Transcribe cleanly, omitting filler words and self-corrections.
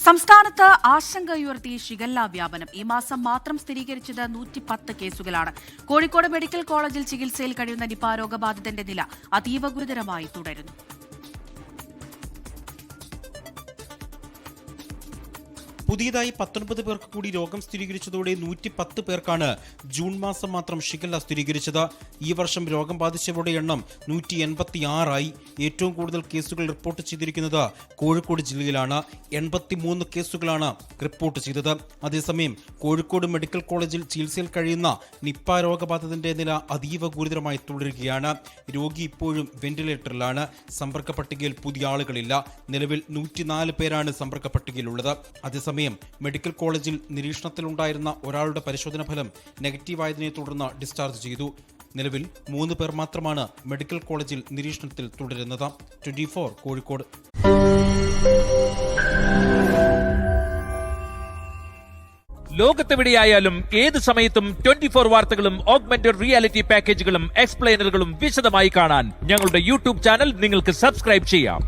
സംസ്ഥാനത്ത് ആശങ്കയുയർത്തി ഷിഗല്ല വ്യാപനം. ഈ മാസം മാത്രം സ്ഥിരീകരിച്ചത് 110 കേസുകളാണ്. കോഴിക്കോട് മെഡിക്കൽ കോളേജിൽ ചികിത്സയിൽ കഴിയുന്ന നിപ രോഗബാധിതന്റെ നില അതീവ ഗുരുതരമായി തുടരുന്നു. പുതിയതായി 19 പേർക്ക് കൂടി രോഗം സ്ഥിരീകരിച്ചതോടെ 110 പേർക്കാണ് ജൂൺ മാസം മാത്രം ഷിഗല്ല സ്ഥിരീകരിച്ചത്. ഈ വർഷം രോഗം ബാധിച്ചവരുടെ എണ്ണം 186 ഏറ്റവും കൂടുതൽ കേസുകൾ റിപ്പോർട്ട് ചെയ്തിരിക്കുന്നത് കോഴിക്കോട് ജില്ലയിലാണ്. 83 കേസുകളാണ് റിപ്പോർട്ട് ചെയ്തത്. അതേസമയം കോഴിക്കോട് മെഡിക്കൽ കോളേജിൽ ചികിത്സയിൽ കഴിയുന്ന നിപ്പ രോഗബാധിതന്റെ നില അതീവ ഗുരുതരമായി തുടരുകയാണ്. രോഗി ഇപ്പോഴും വെന്റിലേറ്ററിലാണ്. സമ്പർക്ക പട്ടികയിൽ പുതിയ ആളുകളില്ല. നിലവിൽ 104 പേരാണ് സമ്പർക്ക പട്ടികയിലുള്ളത്. അതേസമയം മെഡിക്കൽ കോളേജിൽ നിരീക്ഷണത്തിലുണ്ടായിരുന്ന ഒരാളുടെ പരിശോധന ഫലം നെഗറ്റീവായതിനെ തുടർന്ന് ഡിസ്ചാർജ് ചെയ്തു. നിലവിൽ 3 പേർ മാത്രമാണ് മെഡിക്കൽ കോളേജിൽ നിരീക്ഷണത്തിൽ തുടരുന്നത്. 24 കോഴിക്കോട്. ലോകത്തെവിടെയായാലും ഏത് സമയത്തും 24 വാർത്തകളും ഓഗ്മെന്റഡ് റിയാലിറ്റി പാക്കേജുകളും എക്സ്പ്ലെയിനറുകളും വിശദമായി കാണാൻ ഞങ്ങളുടെ യൂട്യൂബ് ചാനൽ നിങ്ങൾക്ക് സബ്സ്ക്രൈബ് ചെയ്യാം.